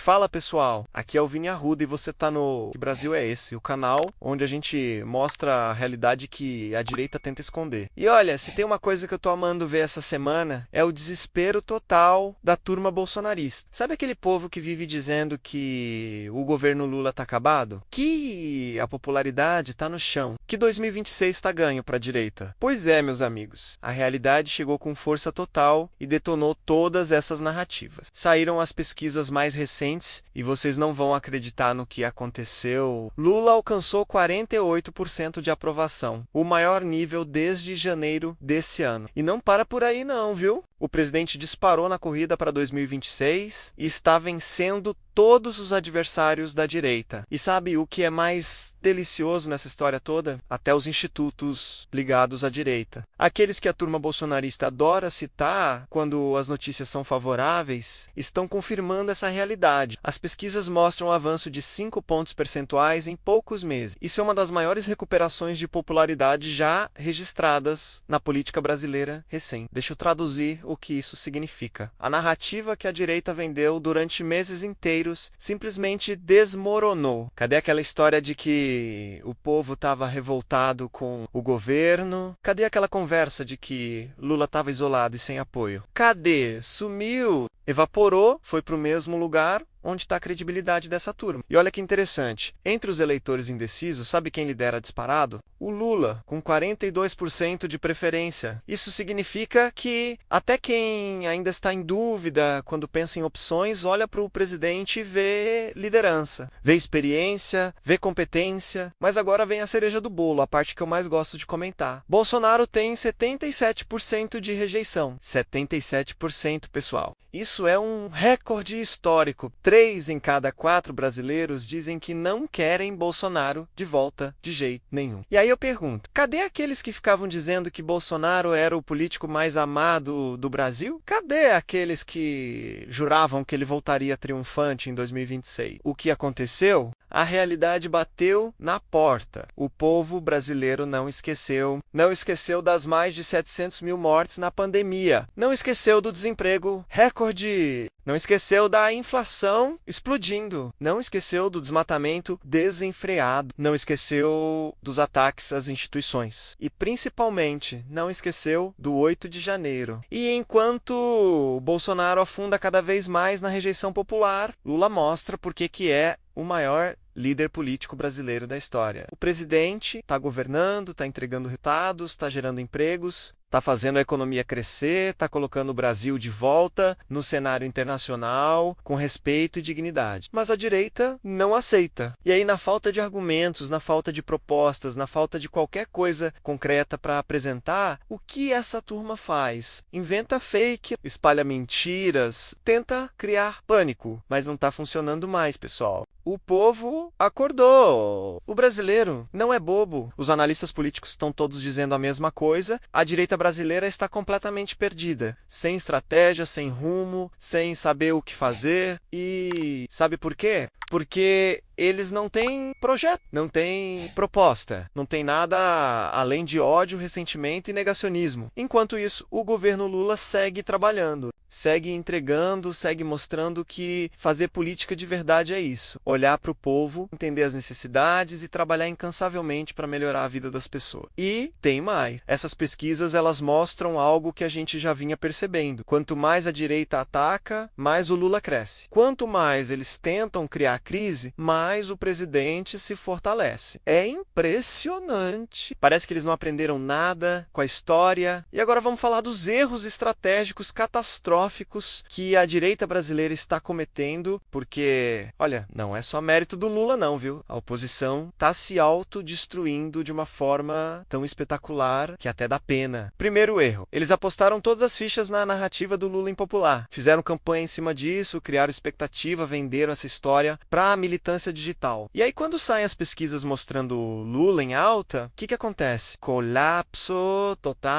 Fala pessoal, aqui é o Vini Arruda e você tá no Que Brasil é Esse? O canal onde a gente mostra a realidade que a direita tenta esconder. E olha, se tem uma coisa que eu tô amando ver essa semana, é o desespero total da turma bolsonarista. Sabe aquele povo que vive dizendo que o governo Lula tá acabado? Que a popularidade tá no chão? Que 2026 tá ganho pra direita? Pois é, meus amigos, a realidade chegou com força total e detonou todas essas narrativas. Saíram as pesquisas mais recentes e vocês não vão acreditar no que aconteceu. Lula alcançou 48% de aprovação, o maior nível desde janeiro desse ano. E não para por aí não, viu? O presidente disparou na corrida para 2026 e está vencendo todos os adversários da direita. E sabe o que é mais delicioso nessa história toda? Até os institutos ligados à direita. Aqueles que a turma bolsonarista adora citar quando as notícias são favoráveis, estão confirmando essa realidade. As pesquisas mostram um avanço de 5 pontos percentuais em poucos meses. Isso é uma das maiores recuperações de popularidade já registradas na política brasileira recente. Deixa eu traduzir o que isso significa. A narrativa que a direita vendeu durante meses inteiros simplesmente desmoronou. Cadê aquela história de que o povo estava revoltado com o governo? Cadê aquela conversa de que Lula estava isolado e sem apoio? Cadê? Sumiu! Evaporou, foi para o mesmo lugar onde está a credibilidade dessa turma. E olha que interessante, entre os eleitores indecisos, sabe quem lidera disparado? O Lula, com 42% de preferência. Isso significa que até quem ainda está em dúvida quando pensa em opções, olha para o presidente e vê liderança, vê experiência, vê competência. Mas agora vem a cereja do bolo, a parte que eu mais gosto de comentar. Bolsonaro tem 77% de rejeição. 77%, pessoal. Isso é um recorde histórico. 3 em cada 4 brasileiros dizem que não querem Bolsonaro de volta de jeito nenhum. E aí eu pergunto, cadê aqueles que ficavam dizendo que Bolsonaro era o político mais amado do Brasil? Cadê aqueles que juravam que ele voltaria triunfante em 2026? O que aconteceu? A realidade bateu na porta. O povo brasileiro não esqueceu. Não esqueceu das mais de 700 mil mortes na pandemia. Não esqueceu do desemprego recorde. Não esqueceu da inflação explodindo. Não esqueceu do desmatamento desenfreado. Não esqueceu dos ataques às instituições. E, principalmente, não esqueceu do 8 de janeiro. E enquanto Bolsonaro afunda cada vez mais na rejeição popular, Lula mostra por que é o maior líder político brasileiro da história. O presidente está governando, está entregando resultados, está gerando empregos, está fazendo a economia crescer, está colocando o Brasil de volta no cenário internacional com respeito e dignidade. Mas a direita não aceita. E aí, na falta de argumentos, na falta de propostas, na falta de qualquer coisa concreta para apresentar, o que essa turma faz? Inventa fake, espalha mentiras, tenta criar pânico, mas não está funcionando mais, pessoal. O povo acordou. O brasileiro não é bobo. Os analistas políticos estão todos dizendo a mesma coisa. A direita brasileira está completamente perdida. Sem estratégia, sem rumo, sem saber o que fazer. E sabe por quê? Porque eles não têm projeto, não têm proposta, não tem nada além de ódio, ressentimento e negacionismo. Enquanto isso, o governo Lula segue trabalhando, segue entregando, segue mostrando que fazer política de verdade é isso. Olhar para o povo, entender as necessidades e trabalhar incansavelmente para melhorar a vida das pessoas. E tem mais. Essas pesquisas, elas mostram algo que a gente já vinha percebendo. Quanto mais a direita ataca, mais o Lula cresce. Quanto mais eles tentam criar crise, mais o presidente se fortalece. É impressionante. Parece que eles não aprenderam nada com a história. E agora vamos falar dos erros estratégicos catastróficos que a direita brasileira está cometendo, porque, olha, não é só mérito do Lula não, viu? A oposição está se autodestruindo de uma forma tão espetacular que até dá pena. Primeiro erro, eles apostaram todas as fichas na narrativa do Lula impopular. Fizeram campanha em cima disso, criaram expectativa, venderam essa história para a militância digital. E aí, quando saem as pesquisas mostrando Lula em alta, o que acontece? Colapso total.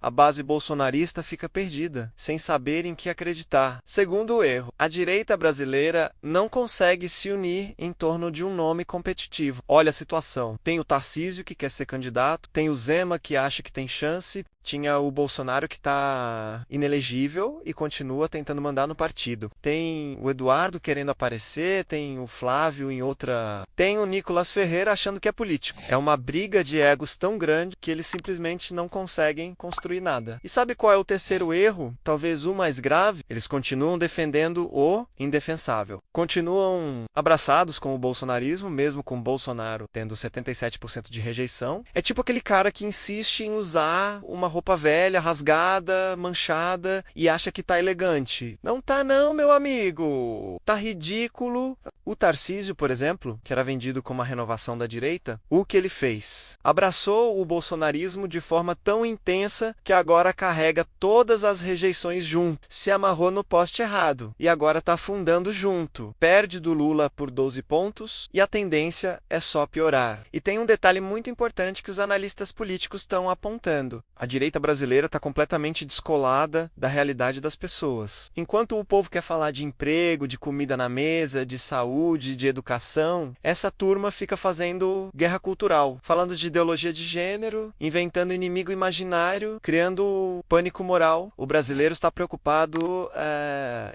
A base bolsonarista fica perdida, sem saber em que acreditar. Segundo erro, a direita brasileira não consegue se unir em torno de um nome competitivo. Olha a situação. Tem o Tarcísio, que quer ser candidato, tem o Zema, que acha que tem chance, tinha o Bolsonaro, que está inelegível e continua tentando mandar no partido. Tem o Eduardo querendo aparecer, tem o Flávio em outra... Tem o Nicolas Ferreira achando que é político. É uma briga de egos tão grande que eles simplesmente não conseguem construir nada. E sabe qual é o terceiro erro? Talvez o mais grave? Eles continuam defendendo o indefensável. Continuam abraçados com o bolsonarismo, mesmo com o Bolsonaro tendo 77% de rejeição. É tipo aquele cara que insiste em usar uma roupa velha, rasgada, manchada e acha que tá elegante. Não tá não, meu amigo. Tá ridículo. O Tarcísio, por exemplo, que era vendido como a renovação da direita, o que ele fez? Abraçou o bolsonarismo de forma tão intensa que agora carrega todas as rejeições junto. Se amarrou no poste errado e agora tá afundando junto. Perde do Lula por 12 pontos e a tendência é só piorar. E tem um detalhe muito importante que os analistas políticos estão apontando. A direita brasileira está completamente descolada da realidade das pessoas. Enquanto o povo quer falar de emprego, de comida na mesa, de saúde, de educação, essa turma fica fazendo guerra cultural, falando de ideologia de gênero, inventando inimigo imaginário, criando pânico moral. O brasileiro está preocupado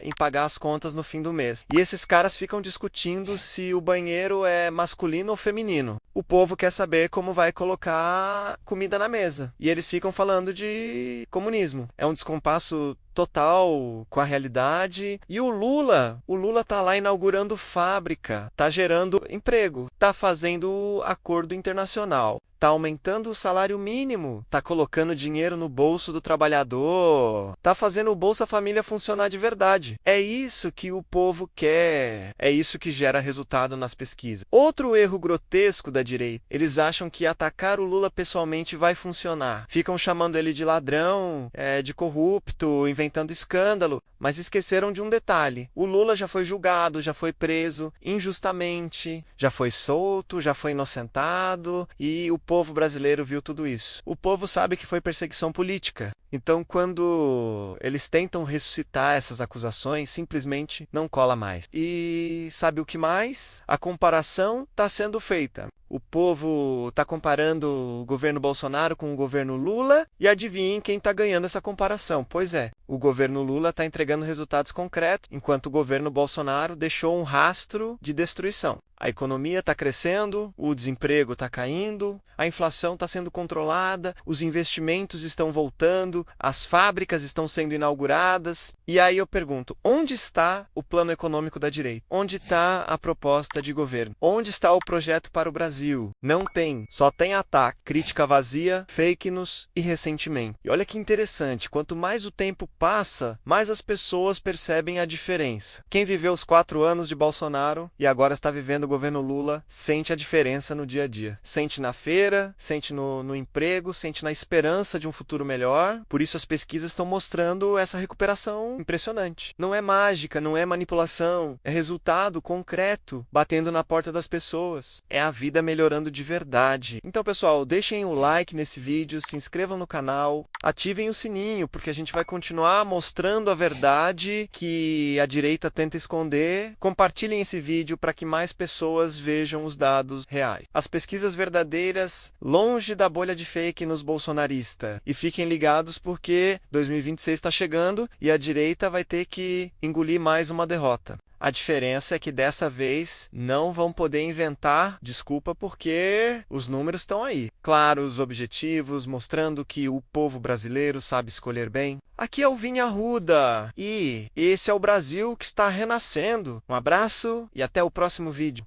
em pagar as contas no fim do mês. E esses caras ficam discutindo se o banheiro é masculino ou feminino. O povo quer saber como vai colocar comida na mesa. E eles ficam falando de comunismo. É um descompasso total com a realidade. E o Lula tá lá inaugurando fábrica, tá gerando emprego, tá fazendo acordo internacional, tá aumentando o salário mínimo, tá colocando dinheiro no bolso do trabalhador, tá fazendo o Bolsa Família funcionar de verdade. É isso que o povo quer, é isso que gera resultado nas pesquisas. Outro erro grotesco da direita, eles acham que atacar o Lula pessoalmente vai funcionar. Ficam chamando ele de ladrão, de corrupto, inventando escândalo, mas esqueceram de um detalhe. O Lula já foi julgado, já foi preso injustamente, já foi solto, já foi inocentado e o povo brasileiro viu tudo isso. O povo sabe que foi perseguição política. Então, quando eles tentam ressuscitar essas acusações, simplesmente não cola mais. E sabe o que mais? A comparação está sendo feita. O povo está comparando o governo Bolsonaro com o governo Lula e adivinhem quem está ganhando essa comparação. Pois é, o governo Lula está entregando resultados concretos, enquanto o governo Bolsonaro deixou um rastro de destruição. A economia está crescendo, o desemprego está caindo, a inflação está sendo controlada, os investimentos estão voltando, as fábricas estão sendo inauguradas. E aí eu pergunto, onde está o plano econômico da direita? Onde está a proposta de governo? Onde está o projeto para o Brasil? Não tem, só tem ataque, crítica vazia, fake news e ressentimento. E olha que interessante, quanto mais o tempo passa, mais as pessoas percebem a diferença. Quem viveu os 4 anos de Bolsonaro e agora está vivendo o governo Lula, sente a diferença no dia a dia. Sente na feira, sente no emprego, sente na esperança de um futuro melhor. Por isso as pesquisas estão mostrando essa recuperação impressionante. Não é mágica, não é manipulação, é resultado concreto, batendo na porta das pessoas. É a vida melhorando de verdade. Então, pessoal, deixem o like nesse vídeo, se inscrevam no canal, ativem o sininho, porque a gente vai continuar mostrando a verdade que a direita tenta esconder. Compartilhem esse vídeo para que mais pessoas vejam os dados reais. As pesquisas verdadeiras, longe da bolha de fake nos bolsonaristas. E fiquem ligados porque 2026 está chegando e a direita vai ter que engolir mais uma derrota. A diferença é que dessa vez não vão poder inventar desculpa porque os números estão aí. Claro, os objetivos, mostrando que o povo brasileiro sabe escolher bem. Aqui é o Vini Arruda e esse é o Brasil que está renascendo. Um abraço e até o próximo vídeo.